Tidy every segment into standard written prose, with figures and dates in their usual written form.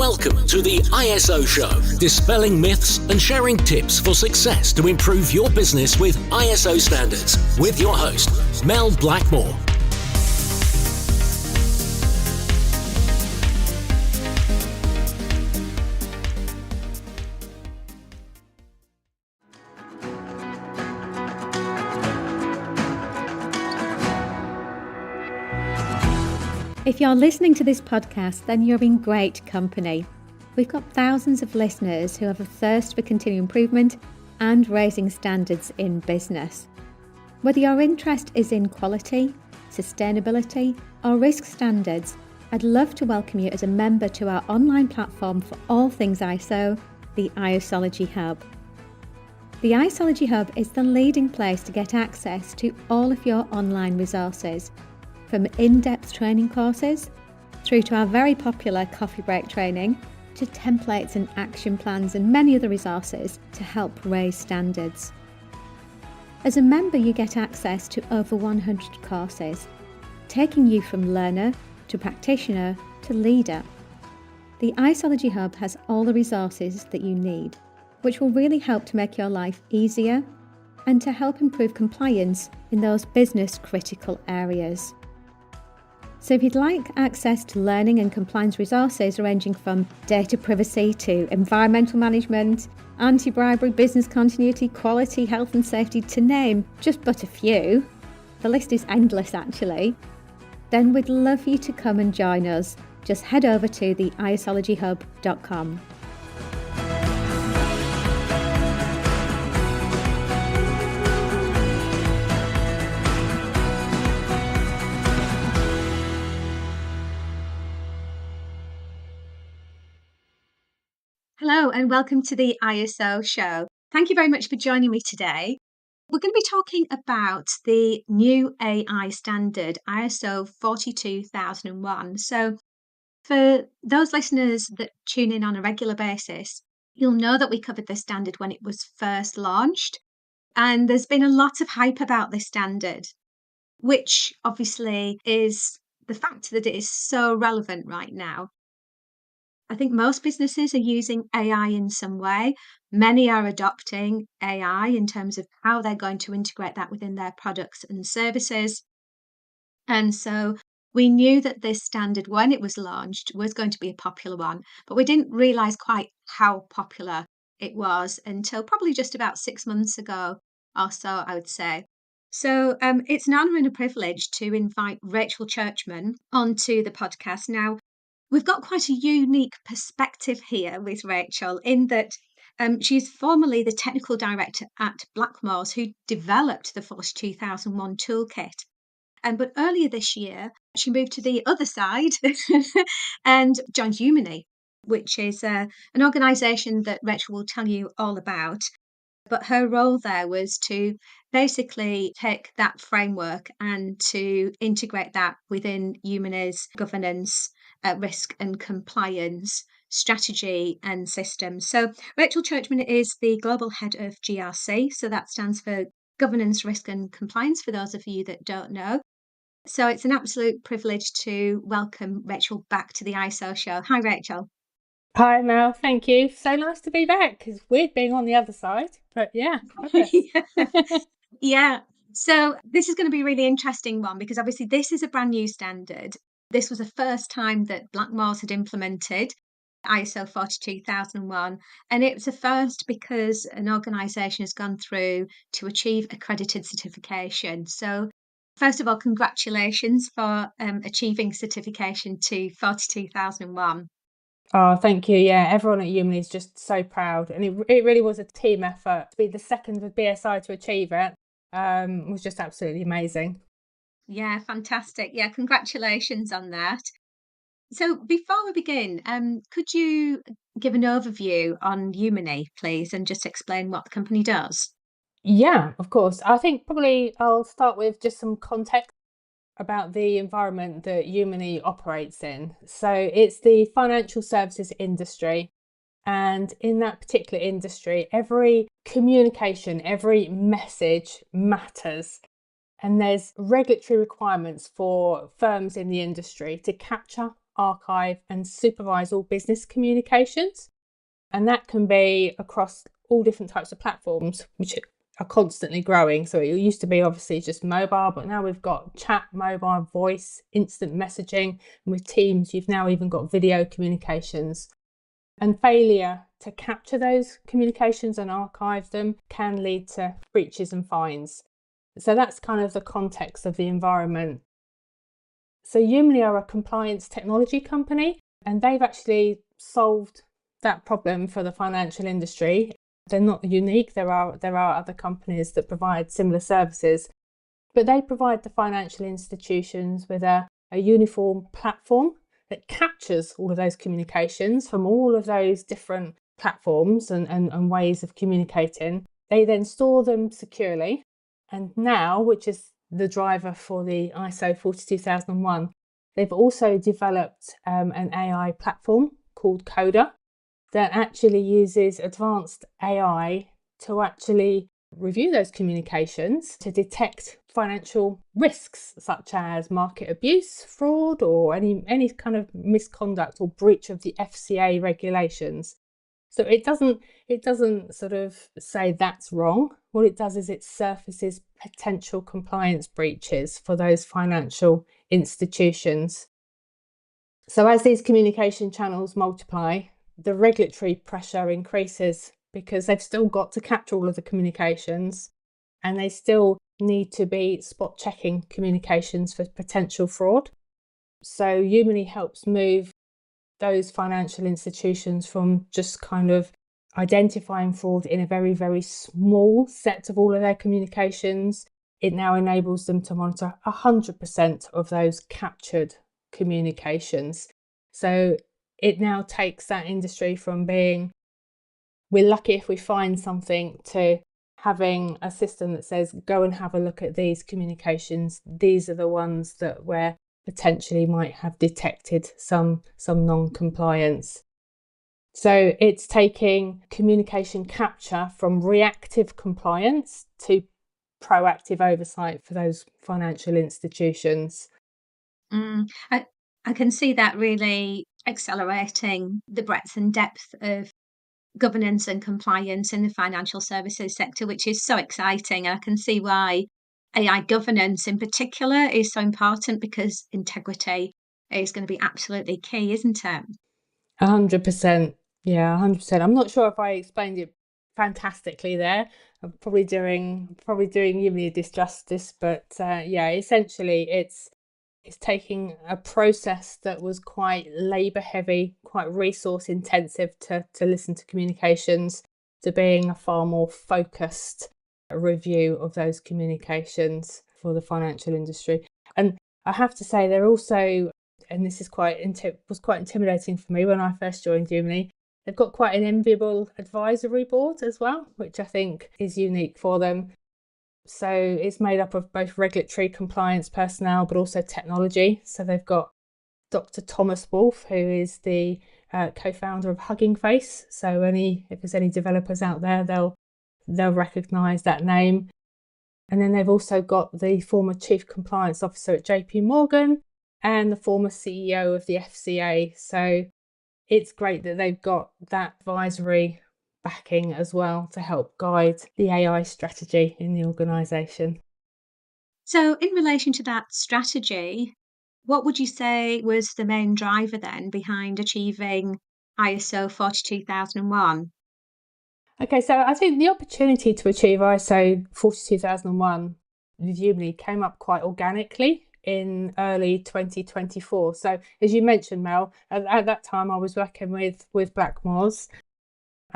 Welcome to the ISO Show, dispelling myths and sharing tips for success to improve your business with ISO standards, with your host, Mel Blackmore. If you're listening to this podcast, then you're in great company. We've got thousands of listeners who have a thirst for continuous improvement and raising standards in business. Whether your interest is in quality, sustainability, or risk standards, I'd love to welcome you as a member to our online platform for all things ISO, the ISOlogy Hub. The ISOlogy Hub is the leading place to get access to all of your online resources, from in-depth training courses through to our very popular coffee break training, to templates and action plans and many other resources to help raise standards. As a member, you get access to over 100 courses, taking you from learner to practitioner to leader. The ISOlogy Hub has all the resources that you need, which will really help to make your life easier and to help improve compliance in those business critical areas. So if you'd like access to learning and compliance resources ranging from data privacy to environmental management, anti-bribery, business continuity, quality, health and safety, to name just but a few, the list is endless actually, then we'd love for you to come and join us. Just head over to the isologyhub.com. Hello and welcome to the ISO Show. Thank you very much for joining me today. We're going to be talking about the new AI standard, ISO 42001. So for those listeners that tune in on a regular basis, you'll know that we covered this standard when it was first launched. And there's been a lot of hype about this standard, which obviously is the fact that it is so relevant right now. I think most businesses are using AI in some way. Many are adopting AI in terms of how they're going to integrate that within their products and services. And so we knew that this standard, when it was launched, was going to be a popular one, but we didn't realize quite how popular it was until probably just about 6 months ago or so, I would say. So it's an honor and a privilege to invite Rachel Churchman onto the podcast. Now, we've got quite a unique perspective here with Rachel in that she's formerly the technical director at Blackmores, who developed the 42001 toolkit. But earlier this year, she moved to the other side and joined Umony, which is an organisation that Rachel will tell you all about. But her role there was to basically take that framework and to integrate that within Umony's governance, risk and compliance strategy and systems. So Rachel Churchman is the Global Head of GRC. So that stands for Governance, Risk and Compliance, for those of you that don't know. So it's an absolute privilege to welcome Rachel back to the ISO Show. Hi, Rachel. Hi, Mel. Thank you. So nice to be back. It's weird being on the other side, but yeah. Yeah. So this is going to be a really interesting one because obviously this is a brand new standard. This was the first time that Blackmores had implemented ISO 42001, and it was a first because an organisation has gone through to achieve accredited certification. So first of all, congratulations for achieving certification to 42001. Oh, thank you. Yeah, everyone at Umony is just so proud, and it really was a team effort. To be the second with BSI to achieve it was just absolutely amazing. Yeah, fantastic. Yeah, congratulations on that. So before we begin, could you give an overview on Umony, please, and just explain what the company does? Yeah, of course. I think probably I'll start with just some context about the environment that Umony operates in. So it's the financial services industry. And in that particular industry, every communication, every message matters. And there's regulatory requirements for firms in the industry to capture archive and supervise all business communications. And that can be across all different types of platforms, which are constantly growing. So it used to be obviously just mobile, but now we've got chat, mobile, voice, instant messaging. And with Teams, you've now even got video communications. And failure to capture those communications and archive them can lead to breaches and fines. So that's kind of the context of the environment. So Umony are a compliance technology company, and they've actually solved that problem for the financial industry. They're not unique. There are other companies that provide similar services, but they provide the financial institutions with a uniform platform that captures all of those communications from all of those different platforms and ways of communicating. They then store them securely. And now, which is the driver for the ISO 42001, they've also developed an AI platform called Coda that actually uses advanced AI to actually review those communications to detect financial risks such as market abuse, fraud, or any kind of misconduct or breach of the FCA regulations. So it doesn't sort of say that's wrong. What it does is it surfaces potential compliance breaches for those financial institutions. So as these communication channels multiply, the regulatory pressure increases because they've still got to capture all of the communications, and they still need to be spot checking communications for potential fraud. So Umony helps move those financial institutions from just kind of identifying fraud in a very, very small set of all of their communications. It now enables them to monitor 100% of those captured communications. So it now takes that industry from being, we're lucky if we find something, to having a system that says, go and have a look at these communications. These are the ones that we're potentially might have detected some non-compliance. So it's taking communication capture from reactive compliance to proactive oversight for those financial institutions. I can see that really accelerating the breadth and depth of governance and compliance in the financial services sector, which is so exciting. I can see why AI governance in particular is so important, because integrity is going to be absolutely key, isn't it? 100%. Yeah, 100%. I'm not sure if I explained it fantastically there. I'm probably doing Umony a disjustice, but yeah, essentially it's taking a process that was quite labour heavy, quite resource intensive to listen to communications, to being a far more focused review of those communications for the financial industry. And I have to say, they're also, and this is was quite intimidating for me when I first joined Umony, they've got quite an enviable advisory board as well, which I think is unique for them. So it's made up of both regulatory compliance personnel, but also technology. So they've got Dr. Thomas Wolfe, who is the co-founder of Hugging Face. So if there's any developers out there, they'll recognise that name. And then they've also got the former Chief Compliance Officer at JP Morgan and the former CEO of the FCA. So it's great that they've got that advisory backing as well to help guide the AI strategy in the organisation. So in relation to that strategy, what would you say was the main driver then behind achieving ISO 42001? Okay, so I think the opportunity to achieve ISO 42001 with Umony came up quite organically in early 2024. So as you mentioned, Mel, at that time I was working with Blackmores,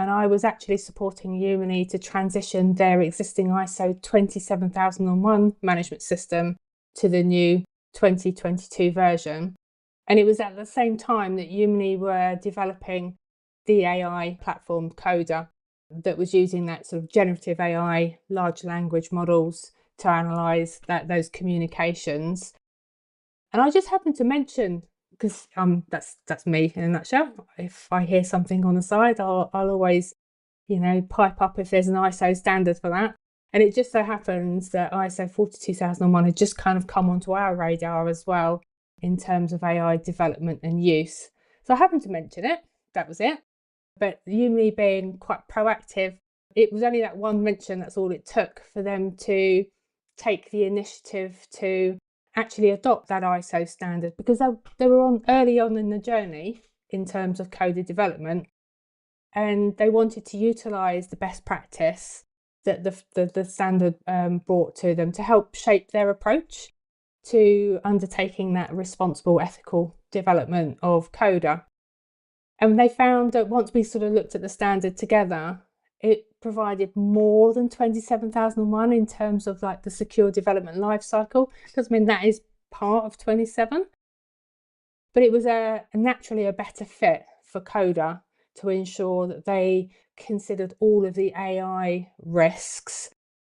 and I was actually supporting Umony to transition their existing ISO 27001 management system to the new 2022 version. And it was at the same time that Umony were developing the AI platform Coda, that was using that sort of generative AI, large language models to analyse those communications. And I just happened to mention, because that's me in a nutshell. If I hear something on the side, I'll always, pipe up if there's an ISO standard for that. And it just so happens that ISO 42001 had just kind of come onto our radar as well. in terms of AI development and use. So I happened to mention it, that was it. But Umony being quite proactive, it was only that one mention, that's all it took for them to take the initiative to actually adopt that ISO standard, because they were on early on in the journey in terms of coded development, and they wanted to utilise the best practice that the standard brought to them to help shape their approach to undertaking that responsible ethical development of CODA. And they found that once we sort of looked at the standard together, it provided more than 27001 in terms of like the secure development life cycle, because I mean that is part of 27. But it was naturally a better fit for CODA to ensure that they considered all of the AI risks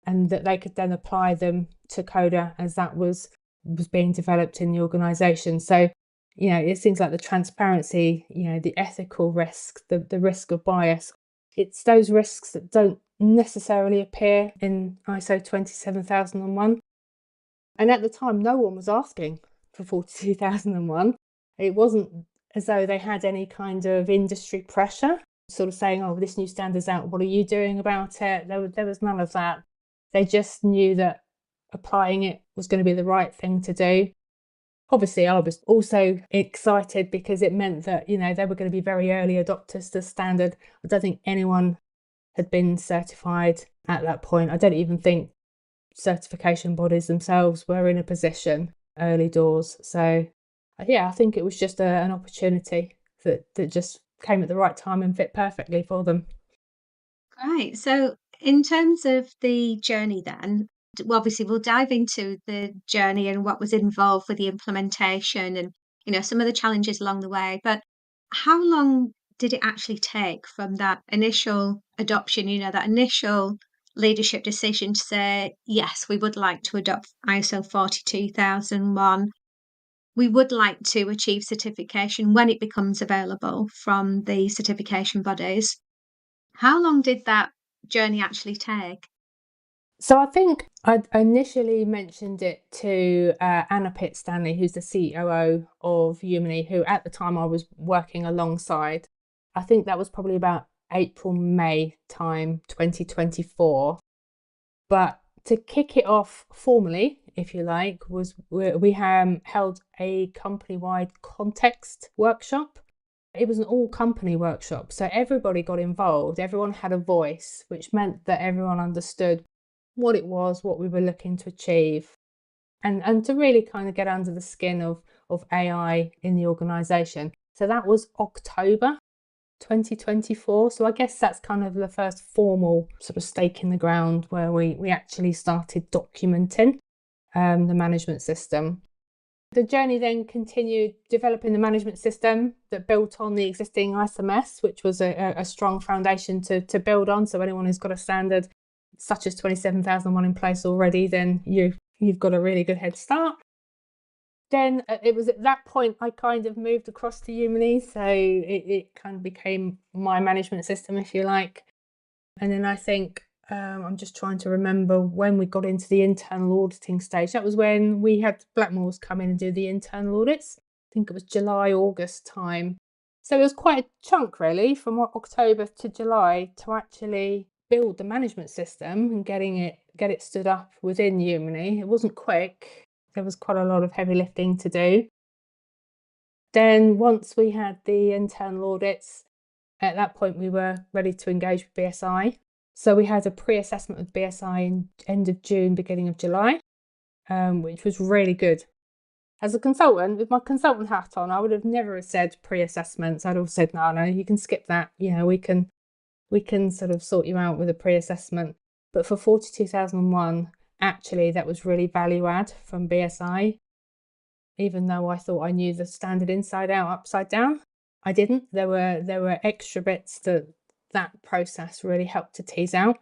and that they could then apply them to CODA as that was being developed in the organisation. So, you know, it seems like the transparency, you know, the ethical risk, the risk of bias, it's those risks that don't necessarily appear in ISO 27001. And at the time, no one was asking for 42001. It wasn't as though they had any kind of industry pressure, sort of saying, oh, this new standard's out, what are you doing about it? There was none of that. They just knew that applying it was going to be the right thing to do. Obviously, I was also excited because it meant that, you know, they were going to be very early adopters to the standard. I don't think anyone had been certified at that point. I don't even think certification bodies themselves were in a position early doors. So, yeah, I think it was just an opportunity that just came at the right time and fit perfectly for them. Great. So, in terms of the journey, then, obviously, we'll dive into the journey and what was involved with the implementation and, you know, some of the challenges along the way. But how long did it actually take from that initial adoption, you know, that initial leadership decision to say, yes, we would like to adopt ISO 42001? We would like to achieve certification when it becomes available from the certification bodies. How long did that journey actually take? So I think I initially mentioned it to Anna Pitt-Stanley, who's the COO of Umony, who at the time I was working alongside. I think that was probably about April, May time, 2024. But to kick it off formally, if you like, was we held a company-wide context workshop. It was an all-company workshop, so everybody got involved. Everyone had a voice, which meant that everyone understood what it was, what we were looking to achieve, and to really kind of get under the skin of AI in the organisation. So that was October 2024. So I guess that's kind of the first formal sort of stake in the ground where we actually started documenting the management system. The journey then continued developing the management system that built on the existing ISMS, which was a strong foundation to build on. So anyone who's got a standard such as 27001 in place already, then you've got a really good head start. Then it was at that point I kind of moved across to Umony, so it kind of became my management system, if you like. And then I think I'm just trying to remember when we got into the internal auditing stage. That was when we had Blackmores come in and do the internal audits. I think it was July, August time. So it was quite a chunk really from October to July to actually build the management system and get it stood up within Umony. It wasn't quick. There was quite a lot of heavy lifting to do. Then once we had the internal audits, at that point we were ready to engage with BSI. So we had a pre-assessment with BSI in end of June, beginning of July, which was really good. As a consultant, with my consultant hat on, I would have never said pre-assessments. I'd have said, no, you can skip that. You know, we can sort of sort you out with a pre-assessment. But for 42001, actually, that was really value add from BSI. Even though I thought I knew the standard inside out, upside down, I didn't. There were extra bits that process really helped to tease out,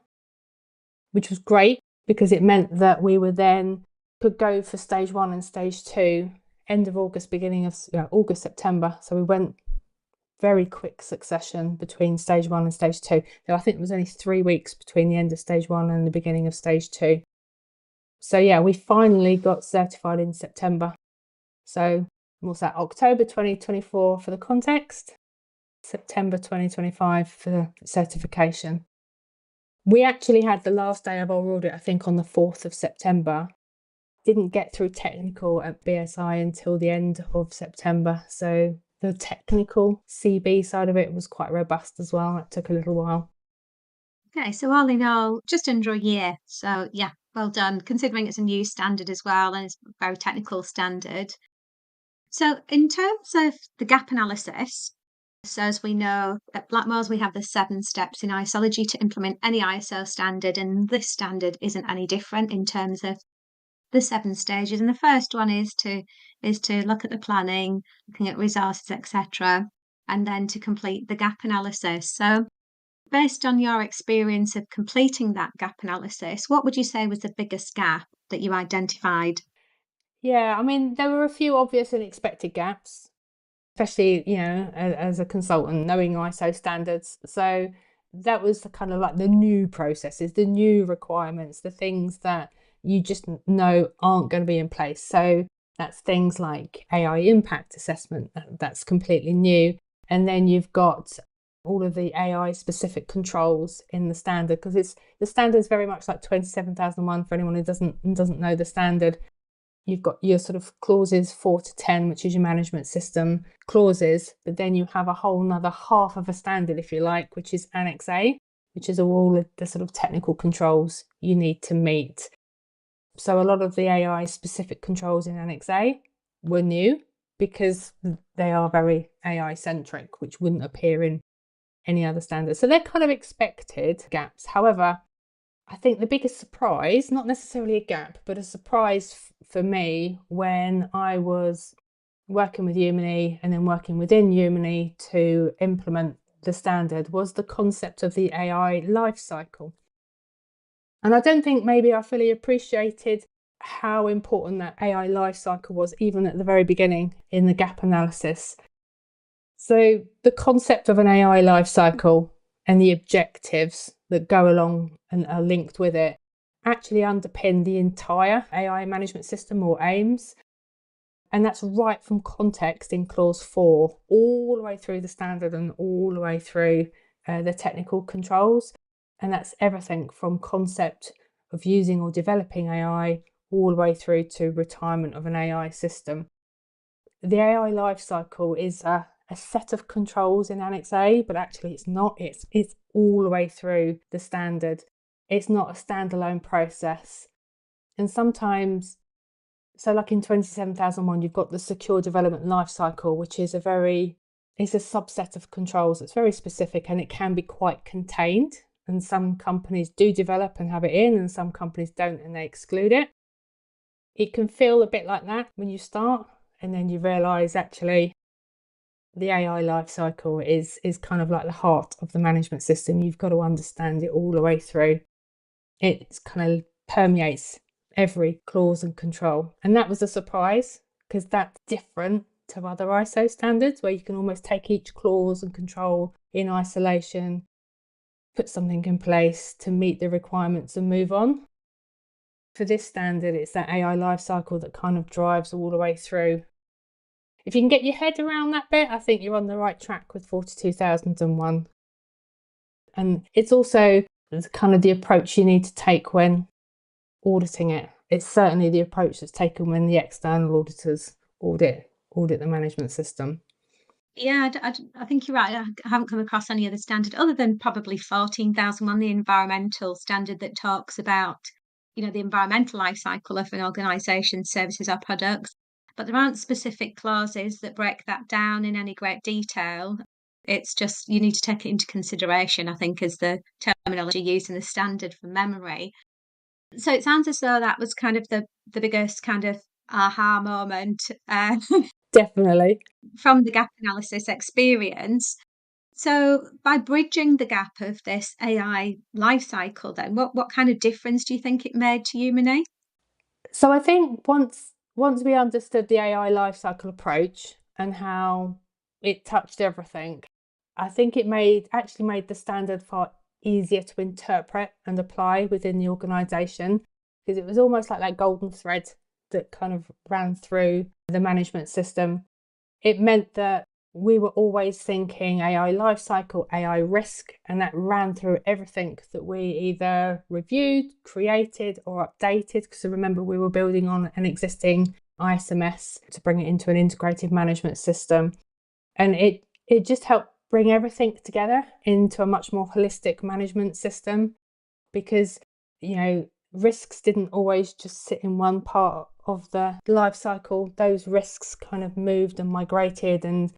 which was great because it meant that we were then could go for stage 1 and stage 2 end of August, beginning of August, September. So we went very quick succession between stage 1 and stage 2. So I think it was only 3 weeks between the end of stage 1 and the beginning of stage 2. So yeah, we finally got certified in September. So what's that, October 2024 for the context, September 2025 for the certification. We actually had the last day of our audit, I think, on the 4th of September. Didn't get through technical at BSI until the end of September. So the technical CB side of it was quite robust as well. It took a little while. Okay, so all in all, just under a year. So yeah, well done, considering it's a new standard as well, and it's a very technical standard. So in terms of the gap analysis, so as we know, at Blackmores, we have the 7 steps in ISOlogy to implement any ISO standard, and this standard isn't any different in terms of the 7 stages. And the first one is to look at the planning, looking at resources, etc., and then to complete the gap analysis. So based on your experience of completing that gap analysis, what would you say was the biggest gap that you identified? Yeah, I mean, there were a few obvious and expected gaps, especially, as a consultant, knowing ISO standards. So that was the kind of like the new processes, the new requirements, the things that you just know aren't going to be in place. So that's things like AI impact assessment, that's completely new. And then you've got all of the AI specific controls in the standard, because the standard is very much like 27001 for anyone who doesn't know the standard. You've got your sort of clauses 4 to 10, which is your management system clauses, but then you have a whole nother half of a standard, if you like, which is Annex A, which is all of the sort of technical controls you need to meet. So a lot of the AI specific controls in Annex A were new because they are very AI centric, which wouldn't appear in any other standard. So they're kind of expected gaps. However, I think the biggest surprise, not necessarily a gap, but a surprise for me when I was working with Umony and then working within Umony to implement the standard, was the concept of the AI life cycle. And I don't think maybe I fully appreciated how important that AI life cycle was, even at the very beginning in the gap analysis. So the concept of an AI life cycle and the objectives that go along and are linked with it actually underpin the entire AI management system, or AIMS. And that's right from context in clause 4, all the way through the standard and all the way through the technical controls. And that's everything from concept of using or developing AI all the way through to retirement of an AI system. The AI lifecycle is a set of controls in Annex A, but actually it's not. It's all the way through the standard. It's not a standalone process. And sometimes, so like in 27001, you've got the secure development lifecycle, which is it's a subset of controls that's very specific, and it can be quite contained. And some companies do develop and have it in, and some companies don't and they exclude it. It can feel a bit like that when you start, and then you realise actually the AI life cycle is kind of like the heart of the management system. You've got to understand it all the way through. It kind of permeates every clause and control. And that was a surprise, because that's different to other ISO standards where you can almost take each clause and control in isolation, put something in place to meet the requirements and move on. For this standard, it's that AI life cycle that kind of drives all the way through. If you can get your head around that bit, I think you're on the right track with 42001. And it's also kind of the approach you need to take when auditing it. It's certainly the approach that's taken when the external auditors audit the management system. Yeah, I think you're right. I haven't come across any other standard other than probably 14,001, the environmental standard that talks about, the environmental life cycle of an organisation, services or products. But there aren't specific clauses that break that down in any great detail. It's just you need to take it into consideration, I think, as the terminology used in the standard from memory. So it sounds as though that was kind of the biggest kind of aha moment Definitely. from the gap analysis experience. So by bridging the gap of this AI life cycle, then what kind of difference do you think it made to Umony? So I think once we understood the AI lifecycle approach and how it touched everything, I think it actually made the standard far easier to interpret and apply within the organisation, because it was almost like that golden thread that kind of ran through the management system. it meant that we were always thinking AI lifecycle, AI risk, and that ran through everything that we either reviewed, created, or updated. Because remember, we were building on an existing ISMS to bring it into an integrated management system. And it just helped bring everything together into a much more holistic management system, because, risks didn't always just sit in one part of the life cycle. Those risks kind of moved and migrated and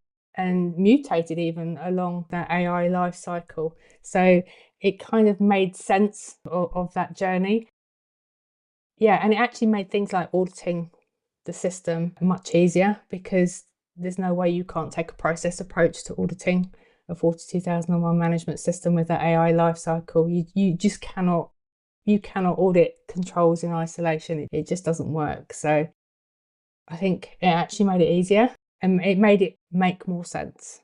mutated even along that AI life cycle. So it kind of made sense of that journey. Yeah, and it actually made things like auditing the system much easier, because there's no way you can't take a process approach to auditing a 42001 management system with that AI lifecycle. You just cannot audit controls in isolation. It just doesn't work. So I think it actually made it easier and it made it make more sense.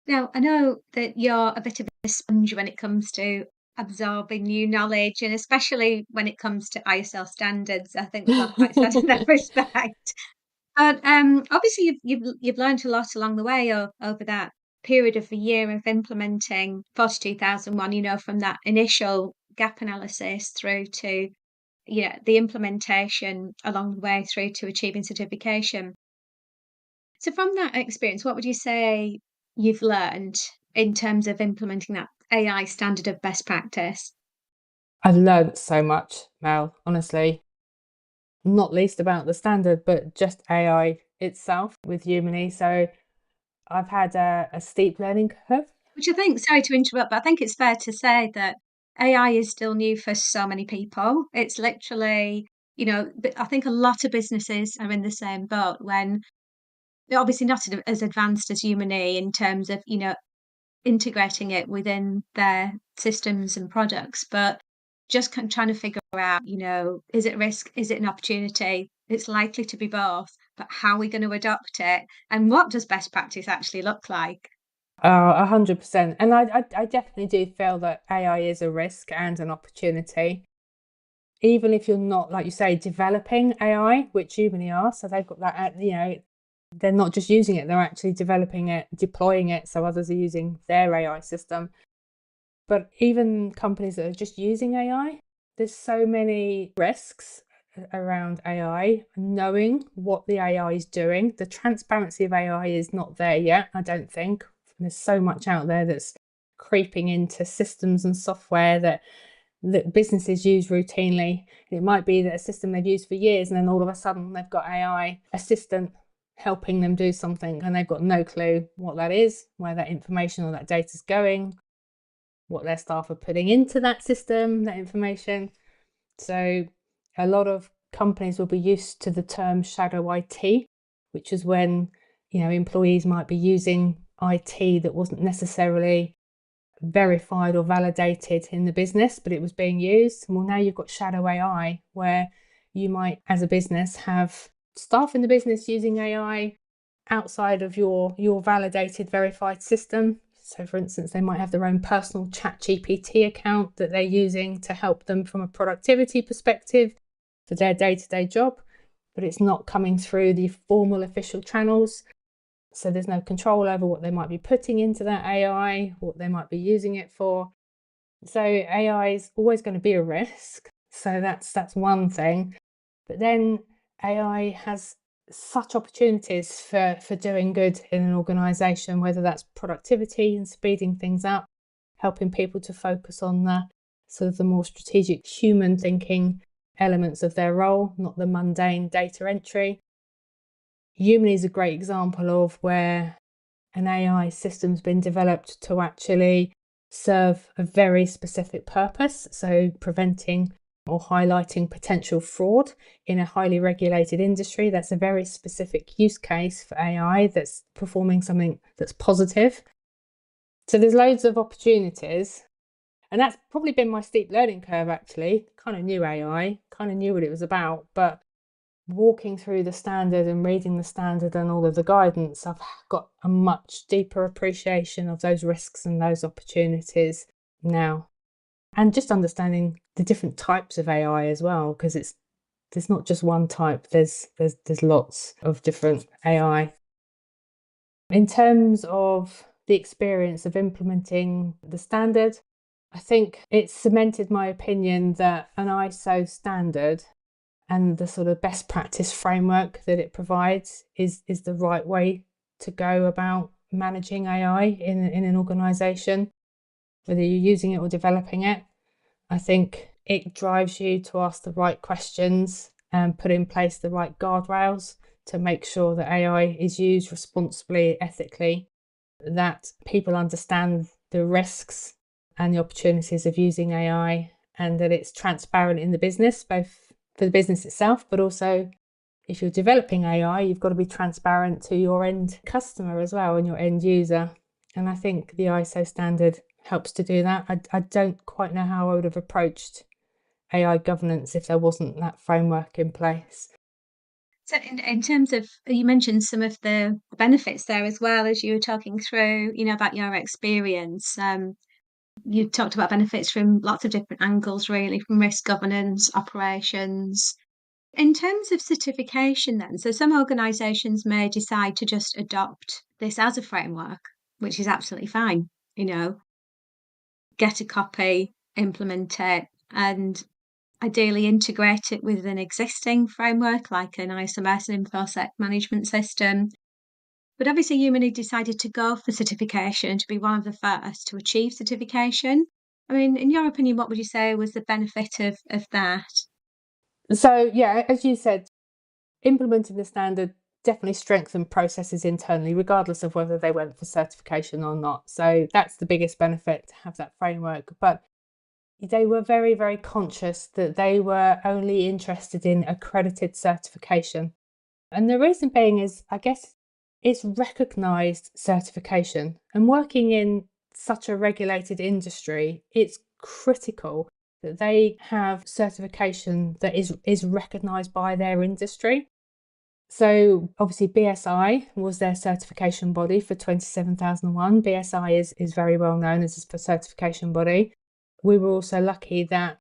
Now, I know that you're a bit of a sponge when it comes to absorbing new knowledge, and especially when it comes to ISO standards. I think we're quite sad in that respect. But obviously, you've learned a lot along the way over that period of a year of implementing 42001. From that initial gap analysis through to the implementation along the way through to achieving certification. So, from that experience, what would you say you've learned in terms of implementing that AI standard of best practice? I've learned so much, Mel, honestly, not least about the standard, but just AI itself with Umony. So I've had a steep learning curve. Which I think, sorry to interrupt, but I think it's fair to say that AI is still new for so many people. It's literally, but I think a lot of businesses are in the same boat when they're obviously not as advanced as Umony in terms of, integrating it within their systems and products, but just trying to figure out, is it risk? Is it an opportunity? It's likely to be both, but how are we going to adopt it? And what does best practice actually look like? 100%. And I definitely do feel that AI is a risk and an opportunity. Even if you're not, like you say, developing AI, which Umony are, so they've got that, they're not just using it, they're actually developing it, deploying it, so others are using their AI system. But even companies that are just using AI, there's so many risks around AI, knowing what the AI is doing. The transparency of AI is not there yet, I don't think. There's so much out there that's creeping into systems and software that businesses use routinely. It might be that a system they've used for years, and then all of a sudden they've got AI assistant helping them do something, and they've got no clue what that is, where that information or that data is going, what their staff are putting into that system, that information. So a lot of companies will be used to the term shadow IT, which is when, employees might be using IT that wasn't necessarily verified or validated in the business, but it was being used. Well, now you've got shadow AI, where you might, as a business, have staff in the business using AI outside of your validated, verified system. So, for instance, they might have their own personal ChatGPT account that they're using to help them from a productivity perspective for their day-to-day job, but it's not coming through the formal official channels. So there's no control over what they might be putting into that AI, what they might be using it for. So AI is always going to be a risk. So that's one thing. But then AI has such opportunities for doing good in an organisation, whether that's productivity and speeding things up, helping people to focus on the sort of the more strategic human thinking elements of their role, not the mundane data entry. Umony is a great example of where an AI system's been developed to actually serve a very specific purpose, so preventing or highlighting potential fraud in a highly regulated industry. That's a very specific use case for AI that's performing something that's positive. So there's loads of opportunities. And that's probably been my steep learning curve, actually. Kind of knew AI, kind of knew what it was about, but walking through the standard and reading the standard and all of the guidance, I've got a much deeper appreciation of those risks and those opportunities now. And just understanding the different types of AI as well, because there's not just one type, there's lots of different AI. In terms of the experience of implementing the standard, I think it's cemented my opinion that an ISO standard and the sort of best practice framework that it provides is the right way to go about managing AI in an organisation, whether you're using it or developing it. I think it drives you to ask the right questions and put in place the right guardrails to make sure that AI is used responsibly, ethically, that people understand the risks and the opportunities of using AI, and that it's transparent in the business, both for the business itself, but also if you're developing AI, you've got to be transparent to your end customer as well and your end user. And I think the ISO standard helps to do that. I don't quite know how I would have approached AI governance if there wasn't that framework in place. So in terms of, you mentioned some of the benefits there as well as you were talking through, about your experience. You talked about benefits from lots of different angles, really, from risk governance, operations. In terms of certification then, so some organisations may decide to just adopt this as a framework, which is absolutely fine, get a copy, implement it, and ideally integrate it with an existing framework like an ISMS and InfoSec management system. But obviously, Umony decided to go for certification, to be one of the first to achieve certification. I mean, in your opinion, what would you say was the benefit of that? So, yeah, as you said, implementing the standard definitely strengthened processes internally, regardless of whether they went for certification or not. So that's the biggest benefit, to have that framework. But they were very, very conscious that they were only interested in accredited certification. And the reason being is, I guess, it's recognised certification. And working in such a regulated industry, it's critical that they have certification that is recognised by their industry. So obviously BSI was their certification body for 27001. BSI is very well known as a certification body. We were also lucky that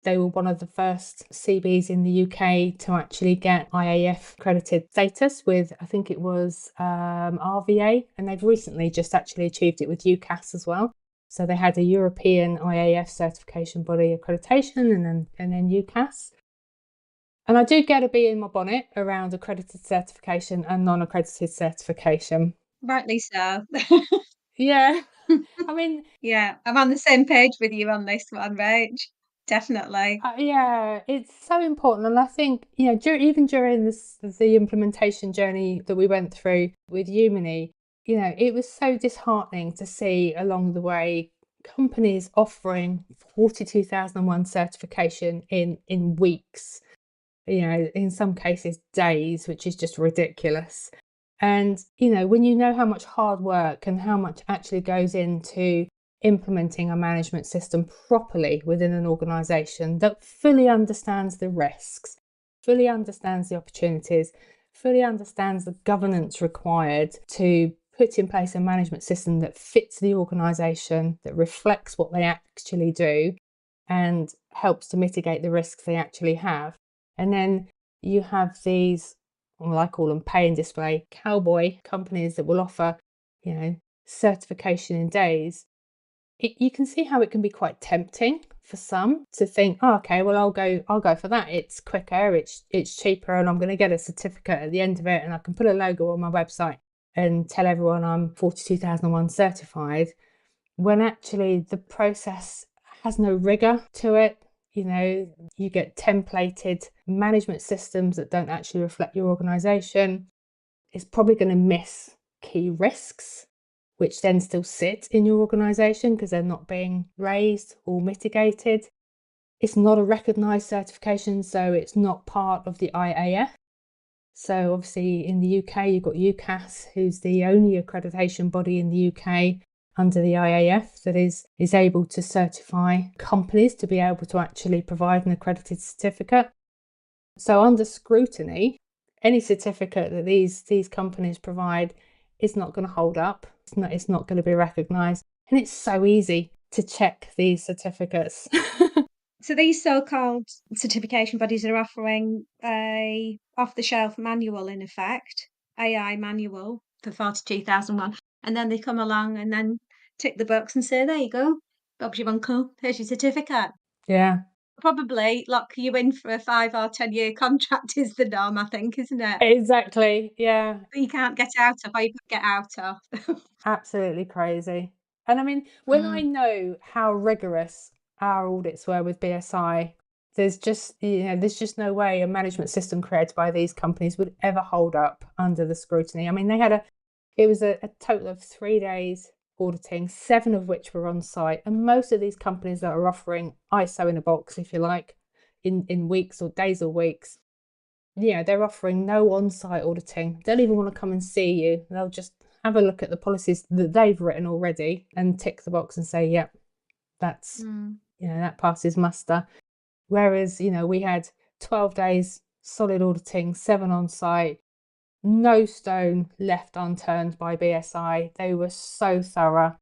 they were one of the first CBs in the UK to actually get IAF accredited status with, I think it was RVA, and they've recently just actually achieved it with UCAS as well. So they had a European IAF certification body accreditation and then UCAS. And I do get a bee in my bonnet around accredited certification and non-accredited certification. Rightly so. Yeah, I mean, Yeah, I'm on the same page with you on this one, Rach. Definitely. yeah, it's so important. And I think, even during the implementation journey that we went through with Umony, it was so disheartening to see along the way companies offering 42001 certification in weeks, in some cases days, which is just ridiculous. And, when you know how much hard work and how much actually goes into implementing a management system properly within an organisation that fully understands the risks, fully understands the opportunities, fully understands the governance required to put in place a management system that fits the organisation, that reflects what they actually do and helps to mitigate the risks they actually have. And then you have these, well, I call them pay and display cowboy companies that will offer, certification in days. You can see how it can be quite tempting for some to think, oh, okay, well, I'll go for that. It's quicker, it's cheaper, and I'm going to get a certificate at the end of it, and I can put a logo on my website and tell everyone I'm 42001 certified. When actually the process has no rigor to it. You get templated management systems that don't actually reflect your organisation. It's probably going to miss key risks, which then still sit in your organisation because they're not being raised or mitigated. It's not a recognised certification, so it's not part of the IAF. So obviously in the UK, you've got UCAS, who's the only accreditation body in the UK under the IAF that is able to certify companies to be able to actually provide an accredited certificate. So under scrutiny, any certificate that these companies provide is not going to hold up. It's not going to be recognised. And it's so easy to check these certificates. So these so-called certification bodies are offering a off-the-shelf manual, in effect, AI manual, for 42001, and then they come along and then tick the box and say, there you go, Bob's your uncle, here's your certificate. Yeah. Probably lock you in for a 5 or 10-year contract is the norm, I think, isn't it? Exactly. Yeah. That you can't get out of, or you could get out of. Absolutely crazy. And I mean, when I know how rigorous our audits were with BSI, there's just no way a management system created by these companies would ever hold up under the scrutiny. I mean, it was a total of 3 days auditing, 7 of which were on site. And most of these companies that are offering ISO in a box, if you like, in weeks or days or weeks, they're offering no on-site auditing. They don't even want to come and see you. They'll just have a look at the policies that they've written already and tick the box and say, yep, that's, that passes muster. Whereas, we had 12 days solid auditing, 7 on site, no stone left unturned by BSI. They were so thorough.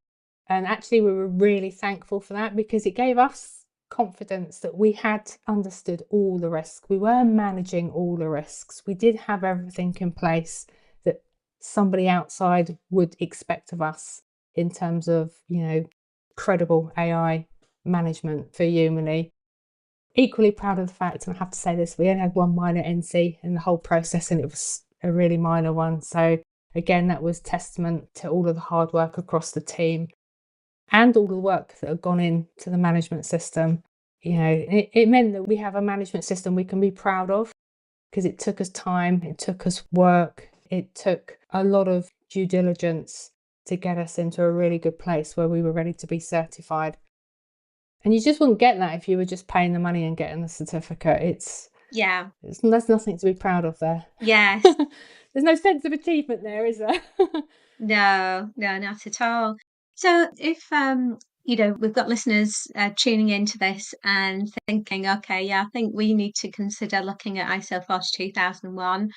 And actually, we were really thankful for that, because it gave us confidence that we had understood all the risks. We were managing all the risks. We did have everything in place that somebody outside would expect of us in terms of, credible AI management for Umony. Equally proud of the fact, and I have to say this, we only had 1 minor NC in the whole process, and it was a really minor one. So again, that was testament to all of the hard work across the team and all the work that had gone into the management system. It meant that we have a management system we can be proud of, because it took us time, it took us work, it took a lot of due diligence to get us into a really good place where we were ready to be certified. And you just wouldn't get that if you were just paying the money and getting the certificate. There's nothing to be proud of there. Yes. There's no sense of achievement there, is there? No, not at all. So if we've got listeners tuning into this and thinking, okay, yeah, I think we need to consider looking at ISO 42001.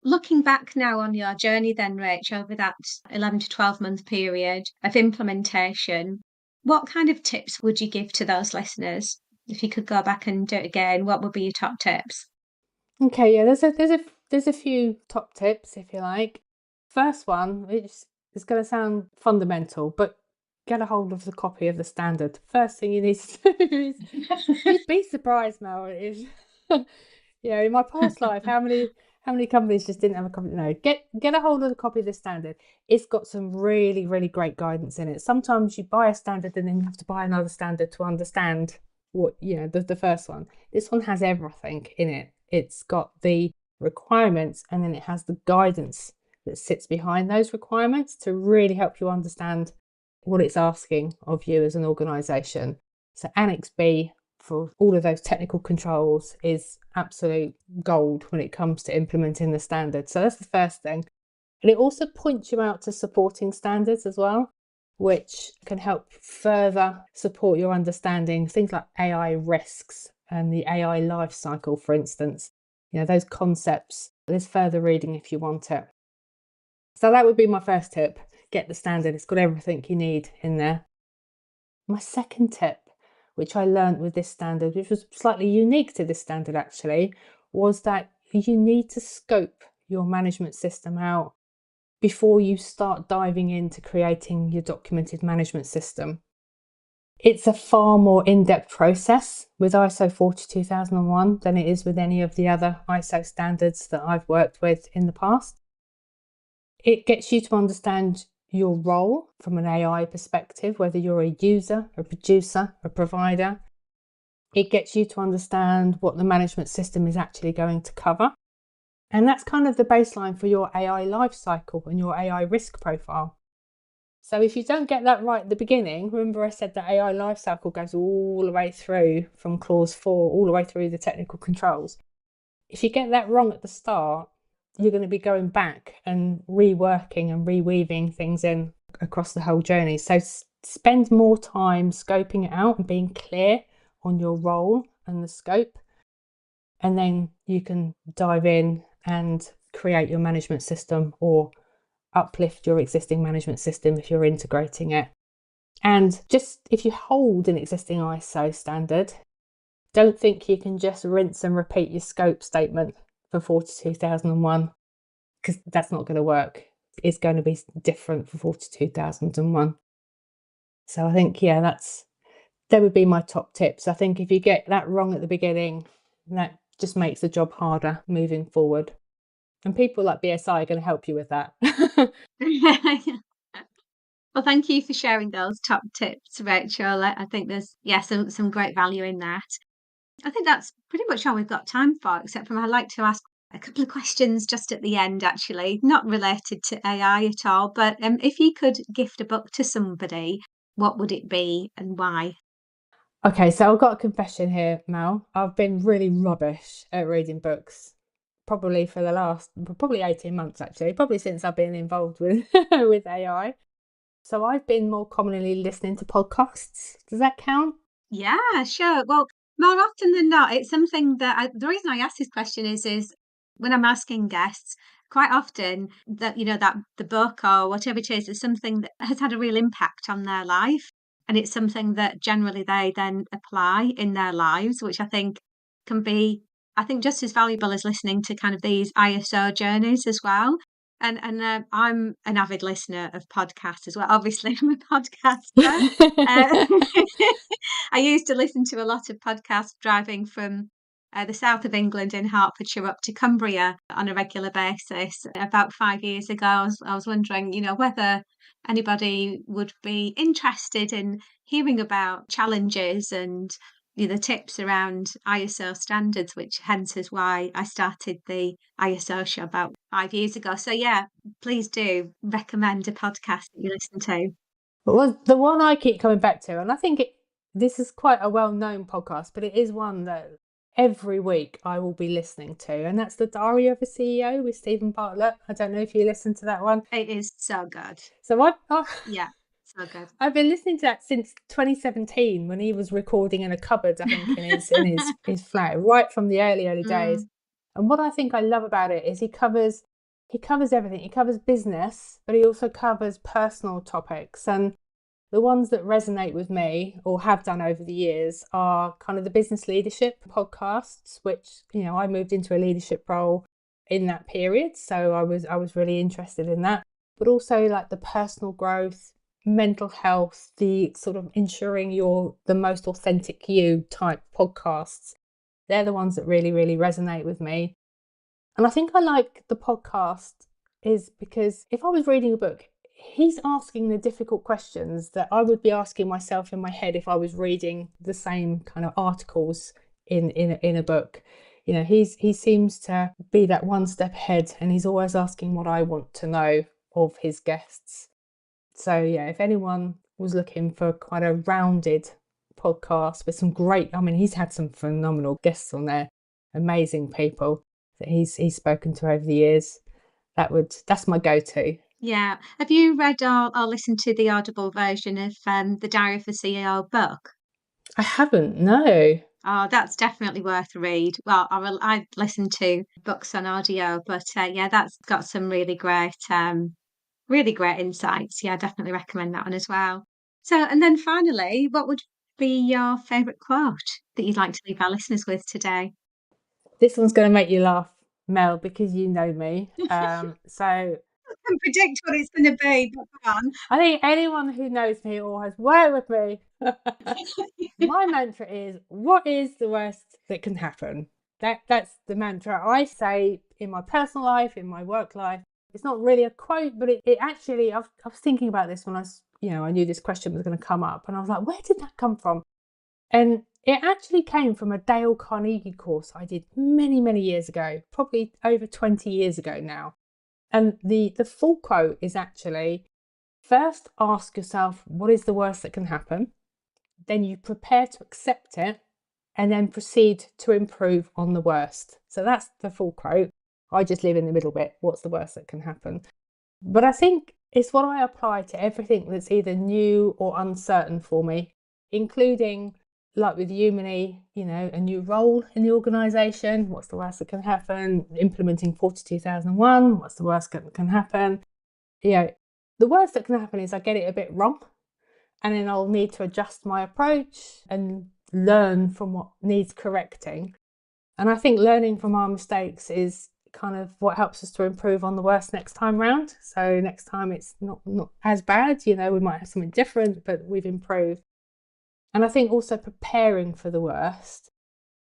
Looking back now on your journey then, Rach, over that 11 to 12 month period of implementation, what kind of tips would you give to those listeners? If you could go back and do it again, what would be your top tips? Okay, yeah, there's a few top tips, if you like. First one, it's going to sound fundamental, but get a hold of the copy of the standard. First thing you need to do is you'd be surprised, Mel. In my past life, how many companies just didn't have a copy? No, get a hold of the copy of the standard. It's got some really, really great guidance in it. Sometimes you buy a standard and then you have to buy another standard to understand what the first one. This one has everything in it. It's got the requirements, and then it has the guidance that sits behind those requirements to really help you understand what it's asking of you as an organisation. So Annex B for all of those technical controls is absolute gold when it comes to implementing the standard. So that's the first thing. And it also points you out to supporting standards as well, which can help further support your understanding. Things like AI risks and the AI life cycle, for instance. Those concepts. There's further reading if you want it. So that would be my first tip. Get the standard. It's got everything you need in there. My second tip, which I learned with this standard, which was slightly unique to this standard actually, was that you need to scope your management system out before you start diving into creating your documented management system. It's a far more in-depth process with ISO 42001 than it is with any of the other ISO standards that I've worked with in the past. It gets you to understand your role from an AI perspective, whether you're a user, a producer, a provider. It gets you to understand what the management system is actually going to cover. And that's kind of the baseline for your AI lifecycle and your AI risk profile. So if you don't get that right at the beginning, remember I said that AI lifecycle goes all the way through from clause 4, all the way through the technical controls. If you get that wrong at the start, you're going to be going back and reworking and reweaving things in across the whole journey. So spend more time scoping it out and being clear on your role and the scope. And then you can dive in and create your management system or uplift your existing management system if you're integrating it. And just if you hold an existing ISO standard, don't think you can just rinse and repeat your scope statement for 42001, because that's not going to work. is going to be different for 42,001. So I think, they would be my top tips. I think if you get that wrong at the beginning, that just makes the job harder moving forward. And people like BSI are going to help you with that. Well, thank you for sharing those top tips, Rachel. I think there's some great value in that. I think that's pretty much all we've got time for, except for I'd like to ask a couple of questions just at the end, actually, not related to AI at all. But if you could gift a book to somebody, what would it be and why? Okay, so I've got a confession here, Mel. I've been really rubbish at reading books, probably for the last, probably 18 months, actually, probably since I've been involved with with AI. So I've been more commonly listening to podcasts. Does that count? Yeah, sure. Well, more often than not, it's something that the reason I ask this question is when I'm asking guests, quite often that that the book or whatever it is something that has had a real impact on their life, and it's something that generally they then apply in their lives, which I think can be, I think, just as valuable as listening to kind of these ISO journeys as well. And I'm an avid listener of podcasts as well. Obviously, I'm a podcaster. Uh, I used to listen to a lot of podcasts driving from the south of England in Hertfordshire up to Cumbria on a regular basis. About 5 years ago, I was wondering, whether anybody would be interested in hearing about challenges and the tips around ISO standards, which hence is why I started the ISO show about 5 years ago. So yeah, please do recommend a podcast that you listen to. Well, the one I keep coming back to, and I think this is quite a well-known podcast, but it is one that every week I will be listening to, and that's The Diary of a CEO with Stephen Bartlett. I don't know if you listen to that one. It is so good. So Yeah, so good. I've been listening to that since 2017 when he was recording in a cupboard, I think, in his flat, right from the early days. And what I think I love about it is he covers everything. He covers business, but he also covers personal topics. And the ones that resonate with me or have done over the years are kind of the business leadership podcasts, which, I moved into a leadership role in that period. So I was really interested in that, but also like the personal growth, mental health, the sort of ensuring you're the most authentic you type podcasts. They're the ones that really, really resonate with me. And I think I like the podcast is because if I was reading a book, he's asking the difficult questions that I would be asking myself in my head if I was reading the same kind of articles in a book. He seems to be that one step ahead, and he's always asking what I want to know of his guests. So yeah, if anyone was looking for quite a rounded podcast with some great, he's had some phenomenal guests on there, amazing people that he's spoken to over the years. That's my go-to. Yeah. Have you read or listened to the Audible version of the Diary of a CEO book? I haven't, no. Oh, that's definitely worth a read. Well, I listen to books on audio, but yeah, that's got some really great insights. Yeah, I definitely recommend that one as well. So, and then finally, what would be your favourite quote that you'd like to leave our listeners with today? This one's going to make you laugh, Mel, because you know me. So I can predict what it's going to be, but go on. I think anyone who knows me or has worked with me, my mantra is, what is the worst that can happen? That's the mantra I say in my personal life, in my work life. It's not really a quote, but it actually, I was thinking about this when I knew this question was going to come up, and I was like, where did that come from? And it actually came from a Dale Carnegie course I did many, many years ago, probably over 20 years ago now. And the full quote is actually, first ask yourself, what is the worst that can happen? Then you prepare to accept it, and then proceed to improve on the worst. So that's the full quote. I just live in the middle bit. What's the worst that can happen? But I think it's what I apply to everything that's either new or uncertain for me, including, like with Umony, a new role in the organisation. What's the worst that can happen? Implementing 42,001. What's the worst that can happen? The worst that can happen is I get it a bit wrong, and then I'll need to adjust my approach and learn from what needs correcting. And I think learning from our mistakes is kind of what helps us to improve on the worst next time round. So next time it's not as bad, we might have something different, but we've improved. And I think also preparing for the worst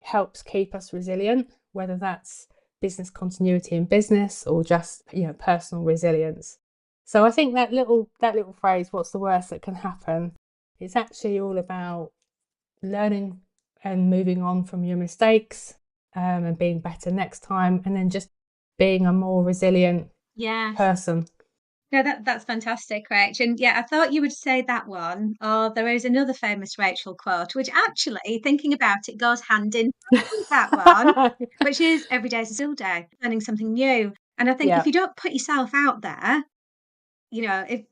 helps keep us resilient, whether that's business continuity in business or just, personal resilience. So I think that little phrase, what's the worst that can happen, it's actually all about learning and moving on from your mistakes, and being better next time, and then just being a more resilient person. No, that's fantastic, Rach. And yeah, I thought you would say that one. Or there is another famous Rachel quote, which actually, thinking about it, goes hand in hand with that one, which is every day is a still day, learning something new. And I think if you don't put yourself out there, I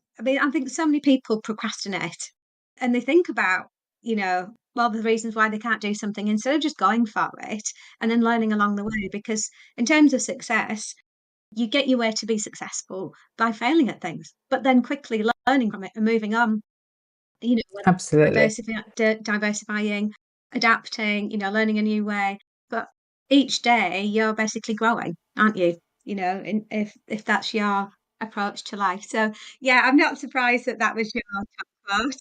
think so many people procrastinate and they think about, the reasons why they can't do something instead of just going for it and then learning along the way. Because in terms of success, you get your way to be successful by failing at things, but then quickly learning from it and moving on. Absolutely. Diversifying, adapting, learning a new way. But each day you're basically growing, aren't you? If that's your approach to life. So yeah, I'm not surprised that was your top quote.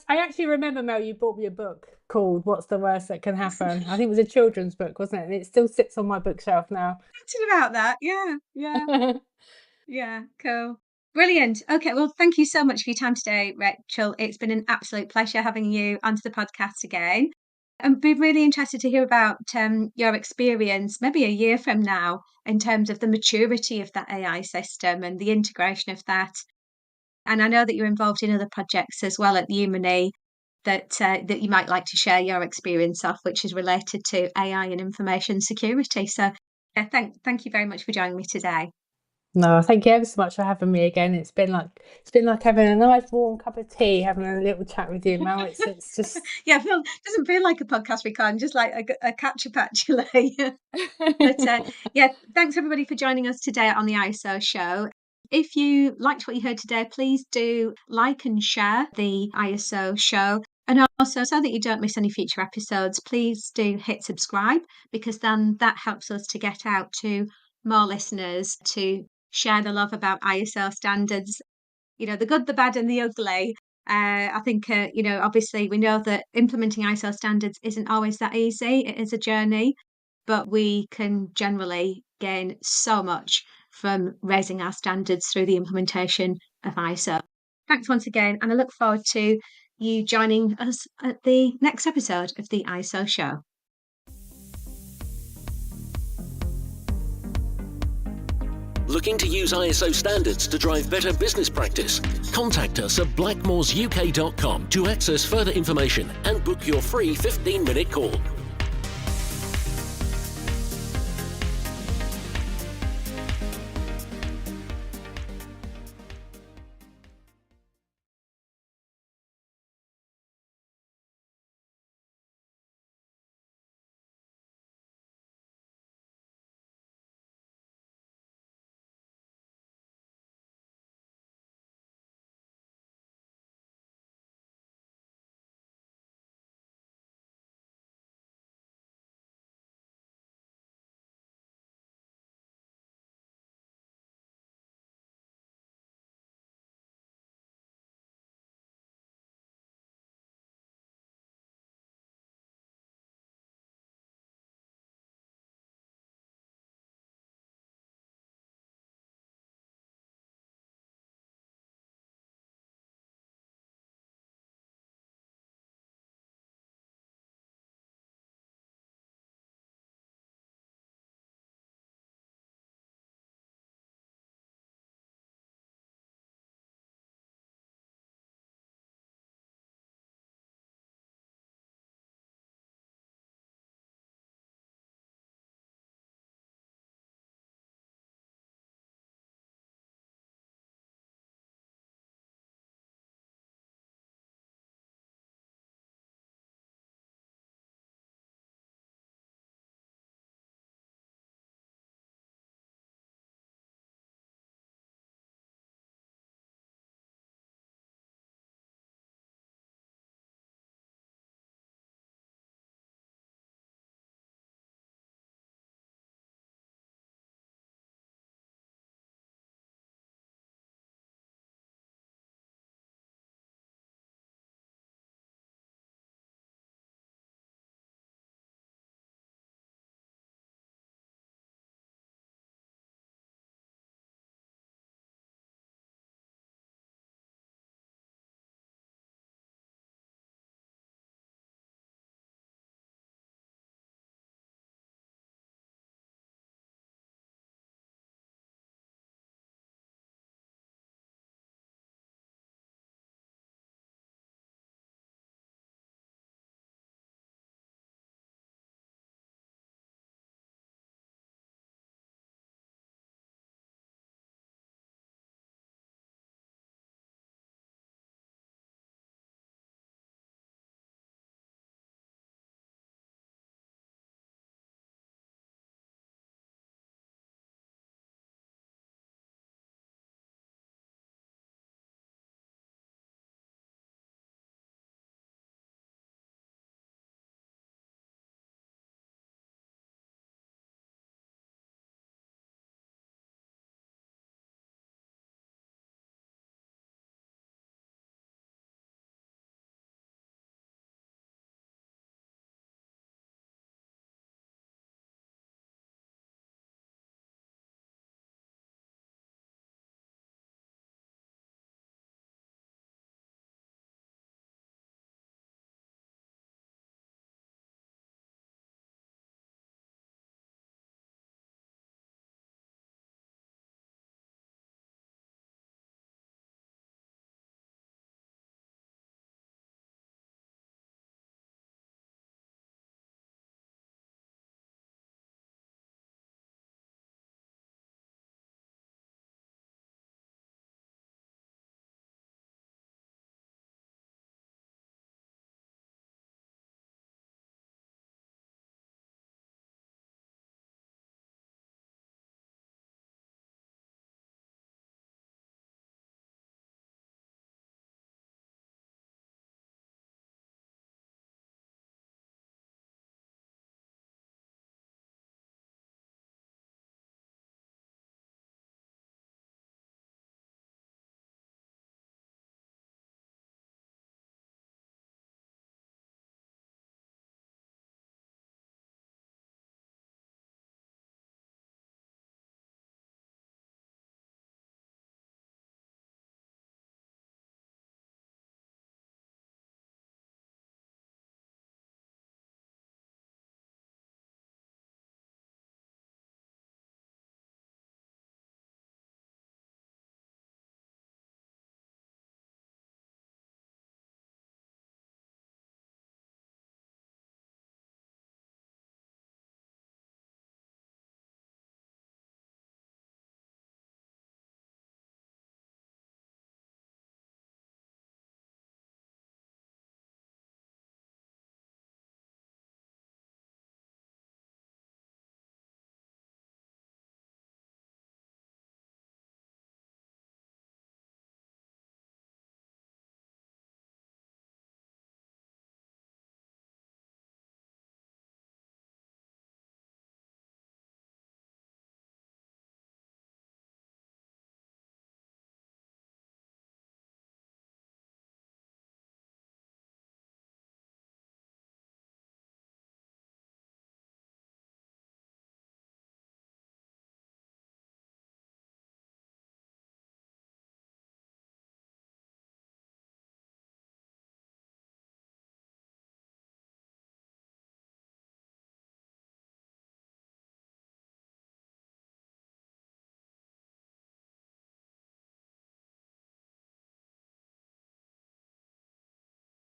I actually remember, Mel, you bought me a book called What's the Worst That Can Happen? I think it was a children's book, wasn't it? And it still sits on my bookshelf now. Thinking about that. Yeah. Yeah, cool. Brilliant. Okay, well, thank you so much for your time today, Rachel. It's been an absolute pleasure having you onto the podcast again. I'd be really interested to hear about your experience maybe a year from now in terms of the maturity of that AI system and the integration of that. And I know that you're involved in other projects as well at the Umony that you might like to share your experience of, which is related to AI and information security. So thank you very much for joining me today. No, thank you ever so much for having me again. It's been like having a nice warm cup of tea, having a little chat with you, Mel. It's just it doesn't feel like a podcast recording, just like a catch-up actually. But thanks everybody for joining us today on the ISO show. If you liked what you heard today, please do like and share the ISO show. And also, so that you don't miss any future episodes, please do hit subscribe, because then that helps us to get out to more listeners, to share the love about ISO standards, the good, the bad and the ugly. I think, obviously we know that implementing ISO standards isn't always that easy. It is a journey, but we can generally gain so much from raising our standards through the implementation of ISO. Thanks once again, and I look forward to you joining us at the next episode of the ISO show. Looking to use ISO standards to drive better business practice? Contact us at blackmoresuk.com to access further information and book your free 15-minute call.